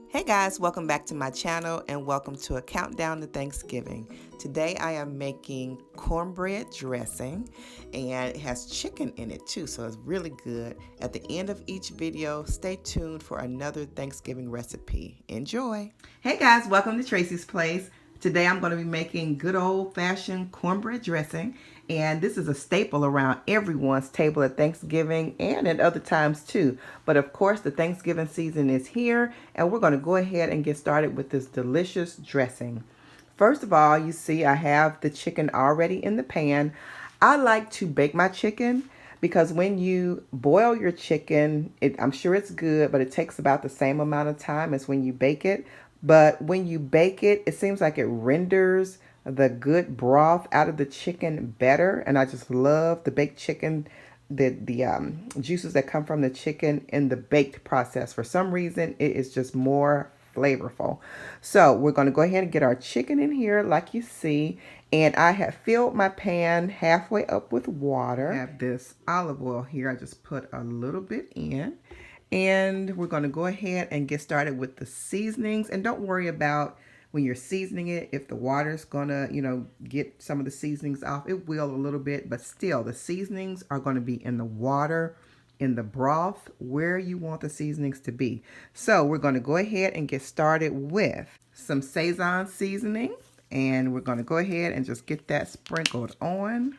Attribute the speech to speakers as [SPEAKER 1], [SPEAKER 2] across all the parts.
[SPEAKER 1] Hey guys, welcome back to my channel and welcome to a countdown to Thanksgiving. Today I am making cornbread dressing and it has chicken in it too, so it's really good. At the end of each video, stay tuned for another Thanksgiving recipe. Enjoy! Hey guys, welcome to Tracie's Place. Today I'm going to be making good old-fashioned cornbread dressing, and this is a staple around everyone's table at Thanksgiving and at other times too. But of course the Thanksgiving season is here, and we're going to go ahead and get started with this delicious dressing. First of all, you see I have the chicken already in the pan. I like to bake my chicken because when you boil your chicken, I'm sure it's good, but it takes about the same amount of time as when you bake it. But when you bake it, it seems like it renders the good broth out of the chicken better. And I just love the baked chicken, the juices that come from the chicken in the baked process. For some reason, it is just more flavorful. So we're going to go ahead and get our chicken in here like you see. And I have filled my pan halfway up with water. I have this olive oil here. I just put a little bit in. And we're going to go ahead and get started with the seasonings. And don't worry about when you're seasoning it, if the water's going to, get some of the seasonings off. It will a little bit, but still the seasonings are going to be in the water, in the broth, where you want the seasonings to be. So we're going to go ahead and get started with some Szechuan seasoning. And we're going to go ahead and just get that sprinkled on.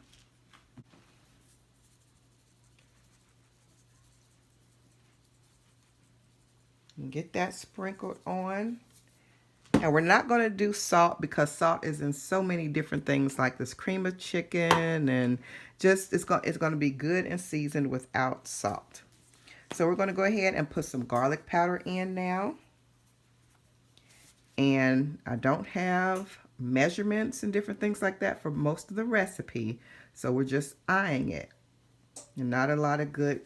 [SPEAKER 1] Get that sprinkled on. And we're not going to do salt because salt is in so many different things like this cream of chicken, and just it's going to be good and seasoned without salt. So we're going to go ahead and put some garlic powder in now. And I don't have measurements and different things like that for most of the recipe, so we're just eyeing it. And not a lot of good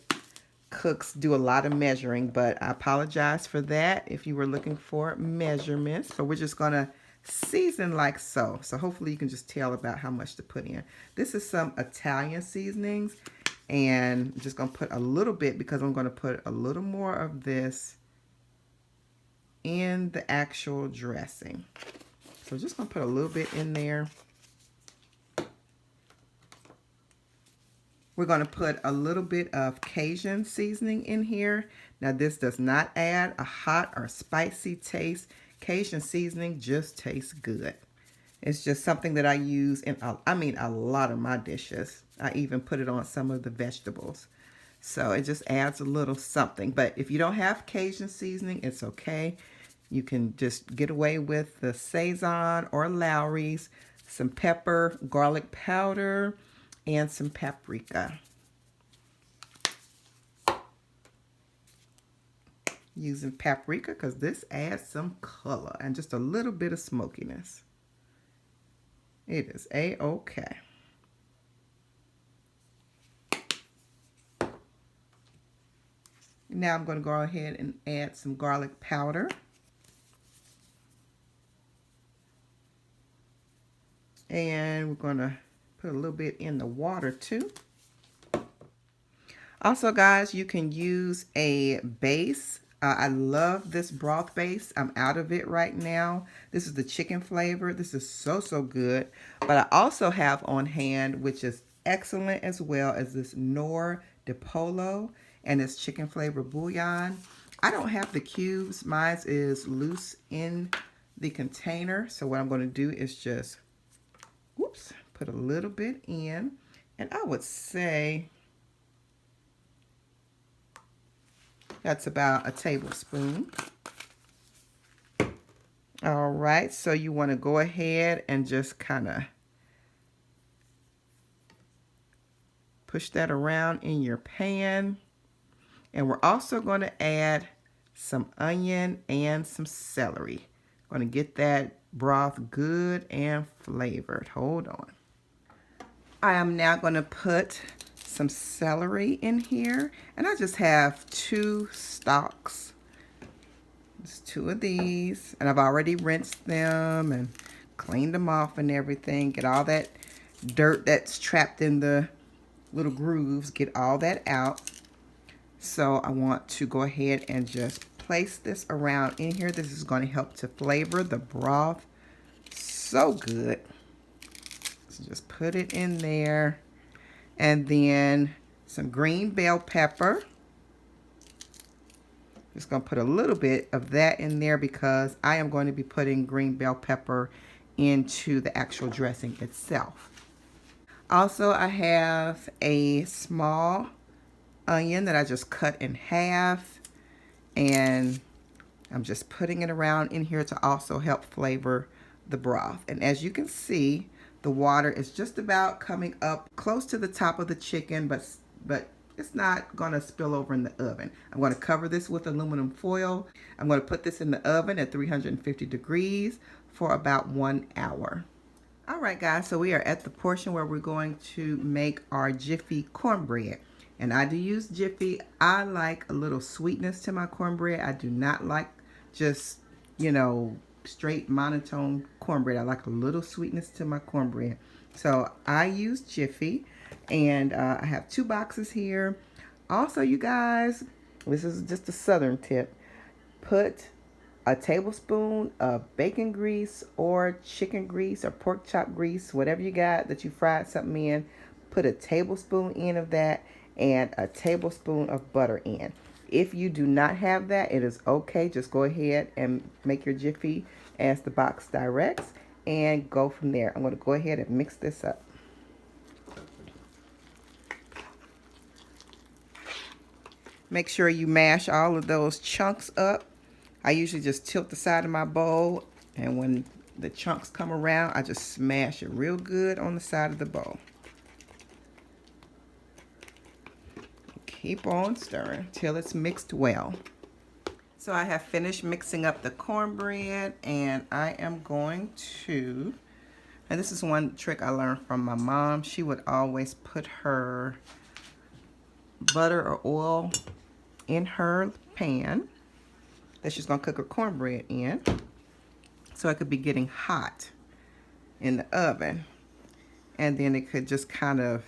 [SPEAKER 1] cooks do a lot of measuring, but I apologize for that if you were looking for measurements. But we're just going to season like so. So hopefully you can just tell about how much to put in. This is some Italian seasonings, and I'm just going to put a little bit because I'm going to put a little more of this in the actual dressing. So just going to put a little bit in there. We're going to put a little bit of Cajun seasoning in here. Now this does not add a hot or spicy taste. Cajun seasoning just tastes good. It's just something that I use in, a lot of my dishes. I even put it on some of the vegetables. So it just adds a little something. But if you don't have Cajun seasoning, it's okay. You can just get away with the Szechuan or Lowry's, some pepper, garlic powder, and some paprika. Using paprika because this adds some color and just a little bit of smokiness. It is a-okay. Now I'm going to go ahead and add some garlic powder. And we're going to put a little bit in the water too. Also, guys, you can use a base. I love this broth base. I'm out of it right now. This is the chicken flavor. This is so good. But I also have on hand, which is excellent as well, as this Nor de Polo and this chicken flavor bouillon. I don't have the cubes. Mine is loose in the container. So what I'm going to do is just, whoops, put a little bit in. And I would say that's about a tablespoon. All right, so you want to go ahead and just kind of push that around in your pan. And we're also going to add some onion and some celery. Going to get that broth good and flavored. Hold on. I am now going to put some celery in here, and I just have 2 stalks. Just 2 of these, and I've already rinsed them and cleaned them off and everything. Get all that dirt that's trapped in the little grooves, get all that out. So I want to go ahead and just place this around in here. This is going to help to flavor the broth so good. So just put it in there. And then some green bell pepper. Just going to put a little bit of that in there because I am going to be putting green bell pepper into the actual dressing itself. Also, I have a small onion that I just cut in half, and I'm just putting it around in here to also help flavor the broth. And as you can see, the water is just about coming up close to the top of the chicken, but it's not going to spill over in the oven. I'm going to cover this with aluminum foil. I'm going to put this in the oven at 350 degrees for about 1 hour. All right, guys, so we are at the portion where we're going to make our Jiffy cornbread. And I do use Jiffy. I like a little sweetness to my cornbread. I do not like just, you know, straight monotone cornbread. I like a little sweetness to my cornbread. So I use Jiffy, and I have 2 boxes here. Also, you guys, this is just a southern tip. Put a tablespoon of bacon grease or chicken grease or pork chop grease, whatever you got that you fried something in. Put a tablespoon in of that and a tablespoon of butter in. If you do not have that, it is okay. Just go ahead and make your Jiffy as the box directs and go from there. I'm going to go ahead and mix this up. Make sure you mash all of those chunks up. I usually just tilt the side of my bowl, and when the chunks come around, I just smash it real good on the side of the bowl. Keep on stirring till it's mixed well. So I have finished mixing up the cornbread, and I am going to, and this is one trick I learned from my mom. She would always put her butter or oil in her pan that she's going to cook her cornbread in, so it could be getting hot in the oven, and then it could just kind of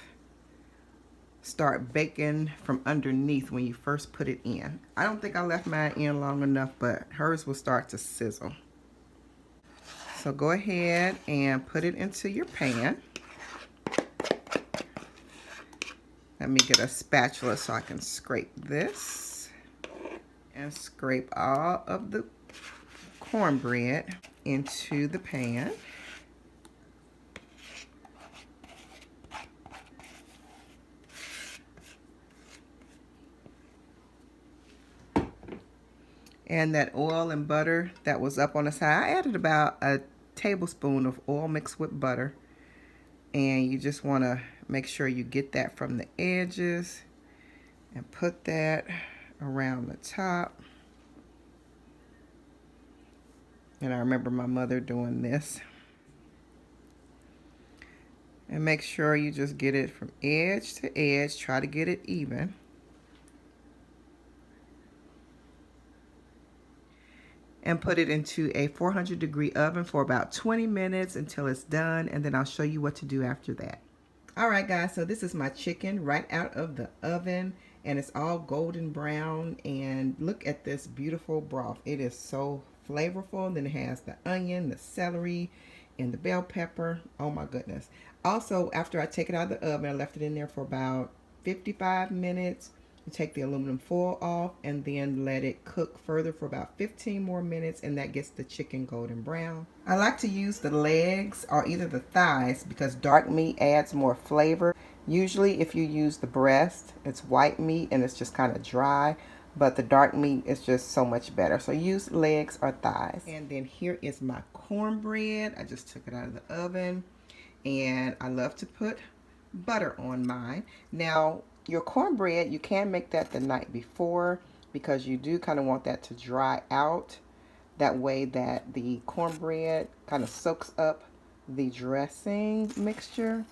[SPEAKER 1] start baking from underneath when you first put it in. I don't think I left mine in long enough, but hers will start to sizzle. So go ahead and put it into your pan. Let me get a spatula so I can scrape this and scrape all of the cornbread into the pan. And that oil and butter that was up on the side, I added about a tablespoon of oil mixed with butter. And you just want to make sure you get that from the edges and put that around the top. And I remember my mother doing this. And make sure you just get it from edge to edge. Try to get it even. And put it into a 400-degree oven for about 20 minutes until it's done, and then I'll show you what to do after that. All right, guys, so this is my chicken right out of the oven, and it's all golden brown, and look at this beautiful broth. It is so flavorful. Then it has the onion, the celery, and the bell pepper. Oh my goodness. Also, after I take it out of the oven, I left it in there for about 55 minutes. You take the aluminum foil off and then let it cook further for about 15 more minutes, and that gets the chicken golden brown. I like to use the legs or either the thighs because dark meat adds more flavor. Usually if you use the breast, it's white meat and it's just kind of dry, but the dark meat is just so much better. So use legs or thighs. And then here is my cornbread. I just took it out of the oven, and I love to put butter on mine. Now, your cornbread, you can make that the night before because you do kind of want that to dry out. That way that the cornbread kind of soaks up the dressing mixture.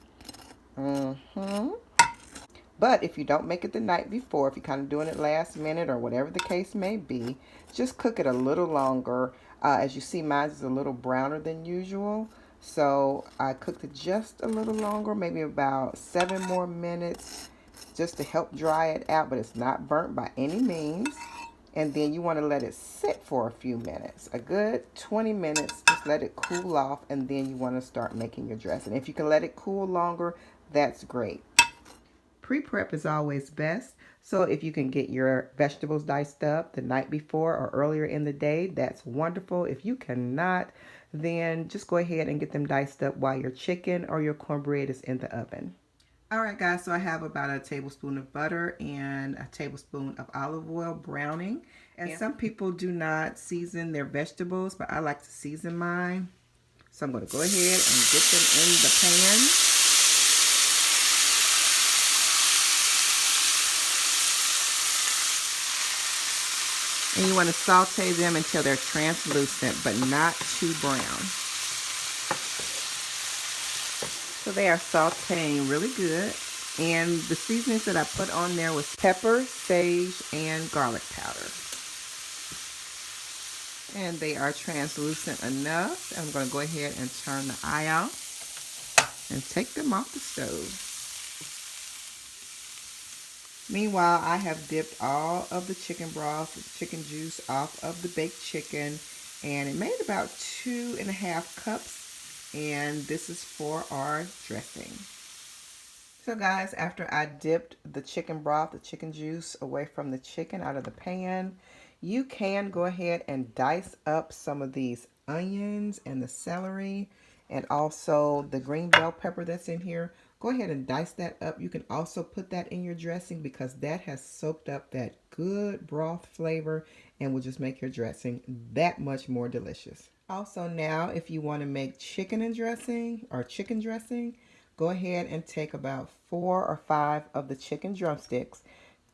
[SPEAKER 1] But if you don't make it the night before, if you're kind of doing it last minute or whatever the case may be, just cook it a little longer. As you see, mine is a little browner than usual. So I cooked it just a little longer, maybe about 7 more minutes, just to help dry it out, but it's not burnt by any means. and then you want to let it sit for a few minutes, a good 20 minutes. Just let it cool off, and then you want to start making your dressing. If you can let it cool longer, that's great. Pre-prep is always best. So if you can get your vegetables diced up the night before or earlier in the day, that's wonderful. If you cannot, then just go ahead and get them diced up while your chicken or your cornbread is in the oven. All right, guys, so I have about a tablespoon of butter and a tablespoon of olive oil browning. And some people do not season their vegetables, but I like to season mine. So I'm going to go ahead and get them in the pan. And you want to saute them until they're translucent, but not too brown. So they are sauteing really good. And the seasonings that I put on there was pepper, sage, and garlic powder. And they are translucent enough. I'm going to go ahead and turn the eye off and take them off the stove. Meanwhile, I have dipped all of the chicken broth, the chicken juice off of the baked chicken, and it made about 2.5 cups, and this is for our dressing. So guys, after I dipped the chicken broth, the chicken juice away from the chicken out of the pan, you can go ahead and dice up some of these onions and the celery and also the green bell pepper that's in here. Go ahead and dice that up. You can also put that in your dressing because that has soaked up that good broth flavor and will just make your dressing that much more delicious. Also now, if you want to make chicken and dressing or chicken dressing, go ahead and take about 4 or 5 of the chicken drumsticks,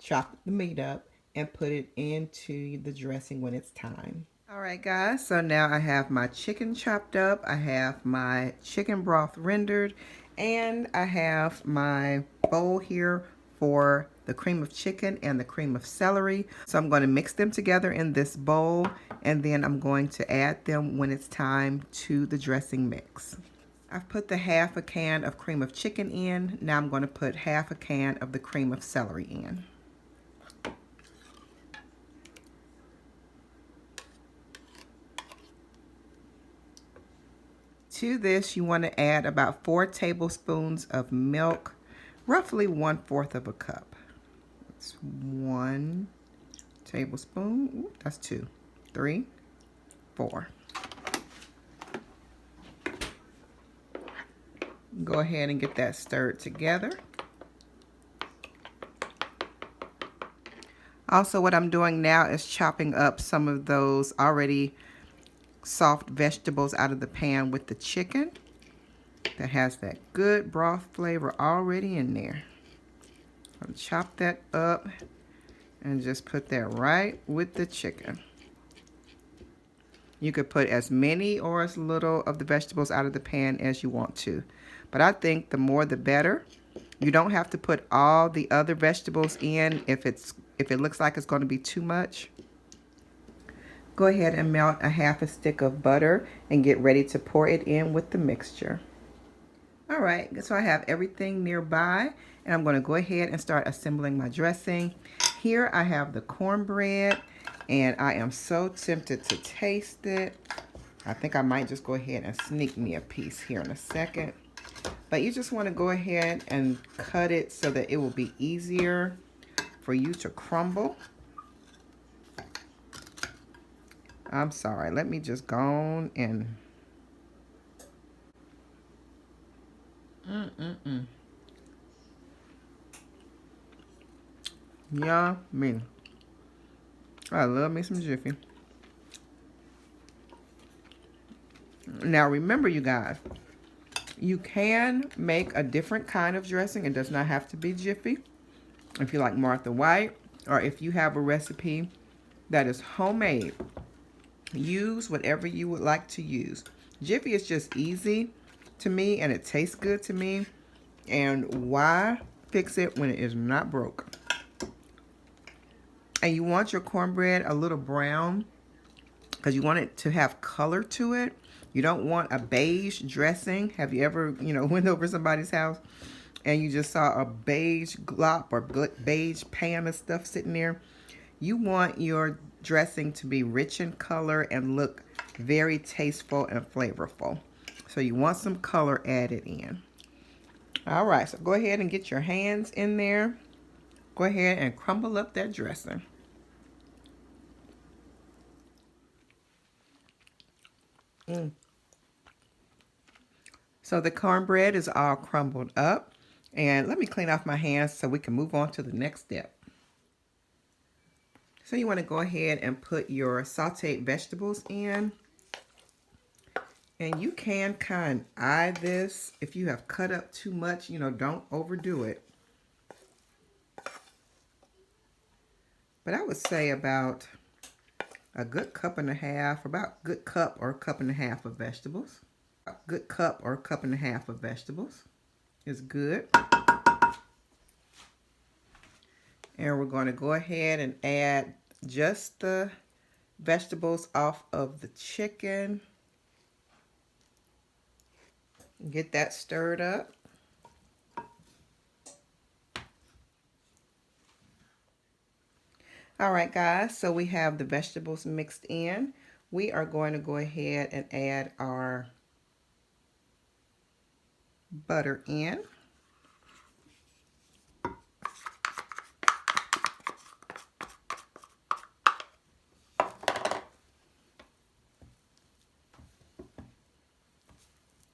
[SPEAKER 1] chop the meat up, and put it into the dressing when it's time. All right, guys, so now I have my chicken chopped up, I have my chicken broth rendered, and I have my bowl here for the cream of chicken and the cream of celery. So I'm going to mix them together in this bowl, and then I'm going to add them when it's time to the dressing mix. I've put the half a can of cream of chicken in. Now I'm going to put half a can of the cream of celery in. To this, you want to add about 4 tablespoons of milk, roughly 1/4 of a cup. That's 1 tablespoon. Ooh, that's 2, 3, 4. Go ahead and get that stirred together. Also, what I'm doing now is chopping up some of those already soft vegetables out of the pan with the chicken that has that good broth flavor already in there. I'll chop that up and just put that right with the chicken. You could put as many or as little of the vegetables out of the pan as you want to, but I think the more the better. You don't have to put all the other vegetables in if it looks like it's going to be too much. Go ahead and melt a half a stick of butter and get ready to pour it in with the mixture. All right, so I have everything nearby, and I'm going to go ahead and start assembling my dressing. Here I have the cornbread, and I am so tempted to taste it. I think I might just go ahead and sneak me a piece here in a second. But you just want to go ahead and cut it so that it will be easier for you to crumble. I'm sorry, let me just go on and yummy. I love me some Jiffy. Now remember, you guys, you can make a different kind of dressing. It does not have to be Jiffy. If you like Martha White, or if you have a recipe that is homemade, use whatever you would like to use. Jiffy is just easy to me, and it tastes good to me. And why fix it when it is not broke? And you want your cornbread a little brown because you want it to have color to it. You don't want a beige dressing. Have you ever, went over somebody's house and you just saw a beige glop or beige pan of stuff sitting there? You want your dressing to be rich in color and look very tasteful and flavorful. So you want some color added in. All right, so go ahead and get your hands in there. Go ahead and crumble up that dressing. So the cornbread is all crumbled up. And let me clean off my hands so we can move on to the next step. So you want to go ahead and put your sauteed vegetables in. And you can kind of eye this. If you have cut up too much, don't overdo it. But I would say about a good cup and a half, about a good cup or a cup and a half of vegetables. A good cup or a cup and a half of vegetables is good. And we're going to go ahead and add just the vegetables off of the chicken. Get that stirred up. All right, guys, so we have the vegetables mixed in. We are going to go ahead and add our butter in.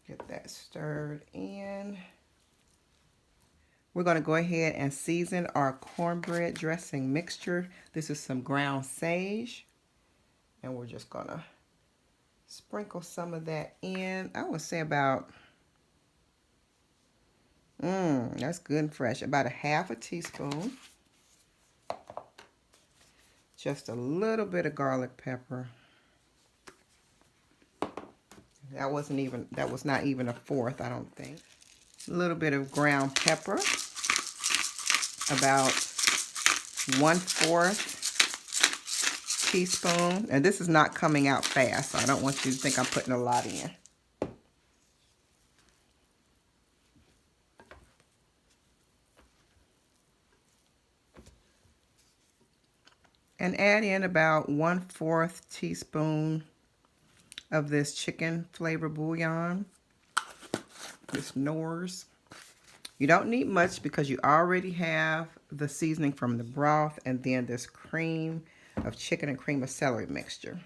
[SPEAKER 1] Get that stirred in. We're going to go ahead and season our cornbread dressing mixture. This is some ground sage. And we're just going to sprinkle some of that in. I would say about, that's good and fresh. About a half a teaspoon. Just a little bit of garlic pepper. That was not even a fourth, I don't think. A little bit of ground pepper. About 1/4 teaspoon. And this is not coming out fast, so I don't want you to think I'm putting a lot in. And add in about 1/4 teaspoon of this chicken flavor bouillon, this Knorr's. You don't need much because you already have the seasoning from the broth and then this cream of chicken and cream of celery mixture.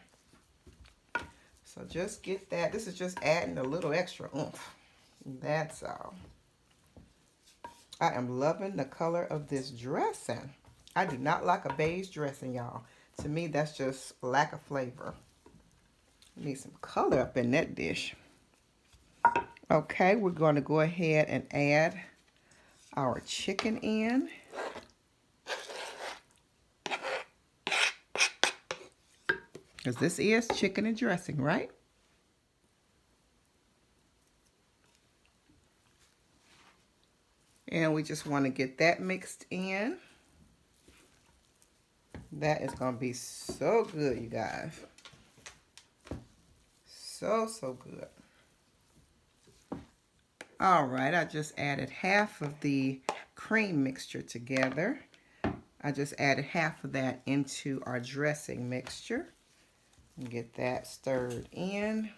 [SPEAKER 1] So just get that. This is just adding a little extra oomph. That's all. I am loving the color of this dressing. I do not like a beige dressing, y'all. To me, that's just lack of flavor. Need some color up in that dish. Okay, we're going to go ahead and add our chicken in. Because this is chicken and dressing, right? And we just want to get that mixed in. That is going to be so good, you guys. So, so good. All right, I just added half of the cream mixture together. I just added half of that into our dressing mixture. And get that stirred in.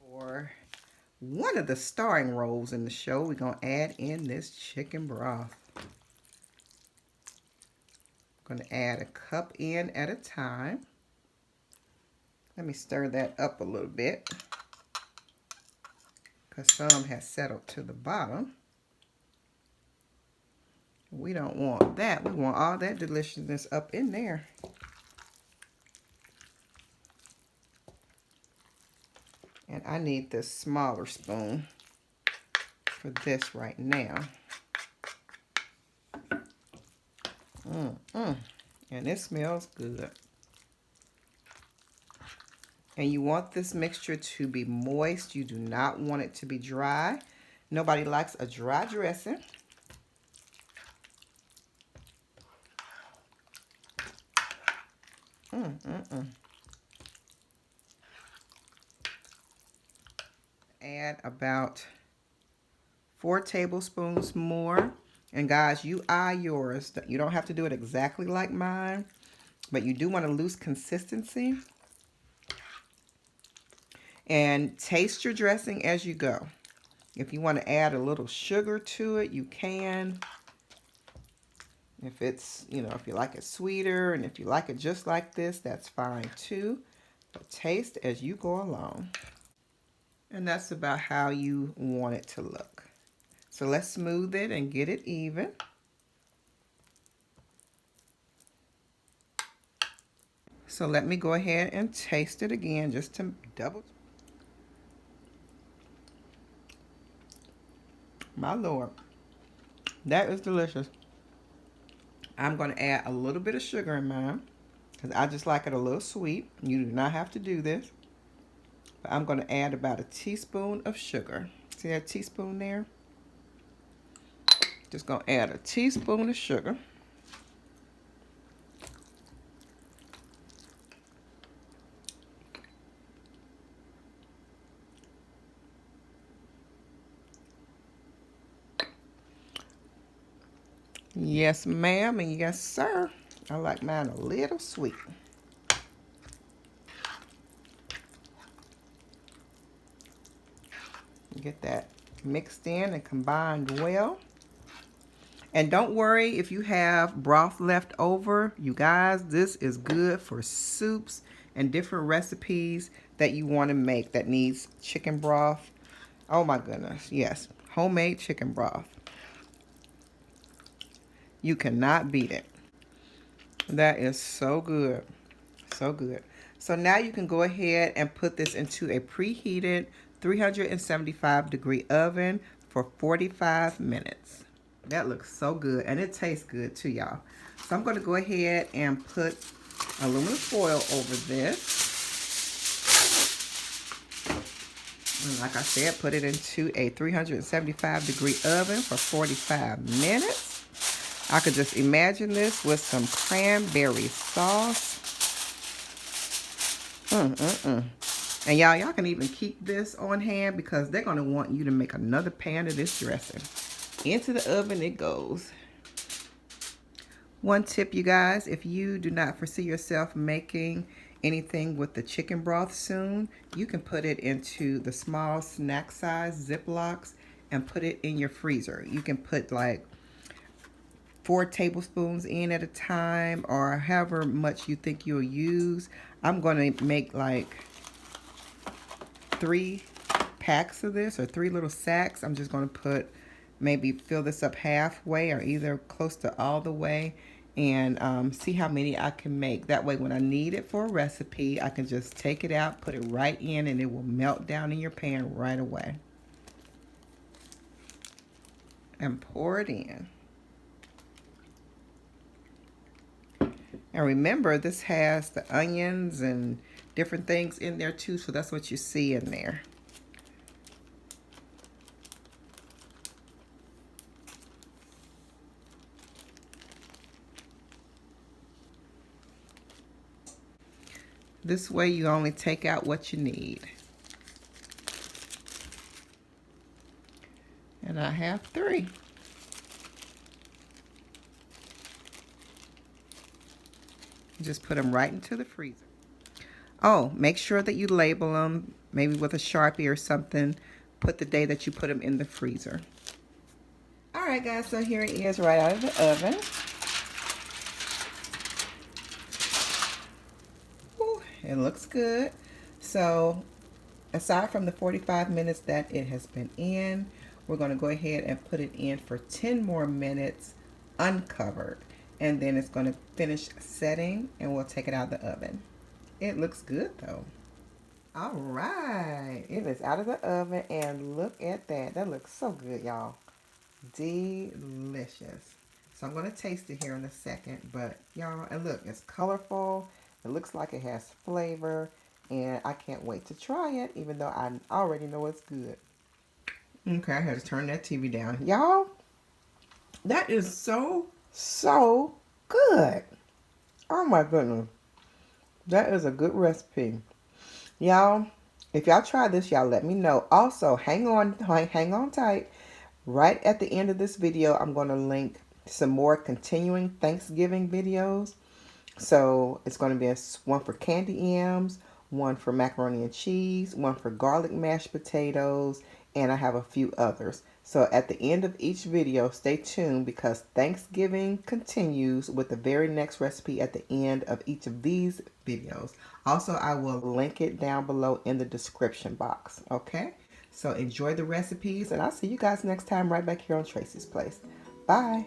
[SPEAKER 1] For one of the starring roles in the show, we're going to add in this chicken broth. I'm going to add a cup in at a time. Let me stir that up a little bit, because some has settled to the bottom. We don't want that. We want all that deliciousness up in there. And I need this smaller spoon for this right now. And it smells good. And you want this mixture to be moist. You do not want it to be dry. Nobody likes a dry dressing. Add about 4 tablespoons more. And guys, you eye yours. You don't have to do it exactly like mine, but you do want a loose consistency. And taste your dressing as you go. If you want to add a little sugar to it, you can. If it's, if you like it sweeter and if you like it just like this, that's fine too. But taste as you go along. And that's about how you want it to look. So let's smooth it and get it even. So let me go ahead and taste it again just to double. My Lord, that is delicious. I'm going to add a little bit of sugar in mine because I just like it a little sweet. You do not have to do this. But I'm going to add about a teaspoon of sugar. See that teaspoon there? Just going to add a teaspoon of sugar. Yes, ma'am, and yes, sir. I like mine a little sweet. Get that mixed in and combined well. And don't worry if you have broth left over. You guys, this is good for soups and different recipes that you want to make that needs chicken broth. Oh my goodness, yes, homemade chicken broth. You cannot beat it. That is so good. So good. So now you can go ahead and put this into a preheated 375-degree oven for 45 minutes. That looks so good, and it tastes good too, y'all. So I'm going to go ahead and put aluminum foil over this. And like I said, put it into a 375-degree oven for 45 minutes. I could just imagine this with some cranberry sauce. And y'all can even keep this on hand because they're going to want you to make another pan of this dressing. Into the oven it goes. One tip, you guys, if you do not foresee yourself making anything with the chicken broth soon, you can put it into the small snack size Ziplocs and put it in your freezer. You can put like 4 tablespoons in at a time or however much you think you'll use. I'm going to make like 3 packs of this or 3 little sacks. I'm just going to put, maybe fill this up halfway or either close to all the way and see how many I can make. That way when I need it for a recipe, I can just take it out, put it right in, and it will melt down in your pan right away. And pour it in. And remember, this has the onions and different things in there too, so that's what you see in there. This way you only take out what you need. And I have 3. Just put them right into the freezer. Oh, make sure that you label them, maybe with a Sharpie or something. Put the day that you put them in the freezer. All right, guys, so here it is right out of the oven. Ooh, it looks good. So aside from the 45 minutes that it has been in, we're going to go ahead and put it in for 10 more minutes uncovered. And then it's going to finish setting and we'll take it out of the oven. It looks good though. All right, it is out of the oven and look at that. That looks so good, y'all. Delicious. So I'm going to taste it here in a second, but y'all, and look, it's colorful. It looks like it has flavor and I can't wait to try it, even though I already know it's good. Okay, I had to turn that TV down. Y'all, that is so good. Oh my goodness. That is a good recipe. Y'all, if y'all try this, y'all let me know. Also, hang on tight. Right at the end of this video, I'm going to link some more continuing Thanksgiving videos. So it's going to be one for candy yams, one for macaroni and cheese, one for garlic mashed potatoes, and I have a few others. So at the end of each video, stay tuned because Thanksgiving continues with the very next recipe at the end of each of these videos. Also, I will link it down below in the description box. Okay? So enjoy the recipes, and I'll see you guys next time right back here on Tracie's Place. Bye.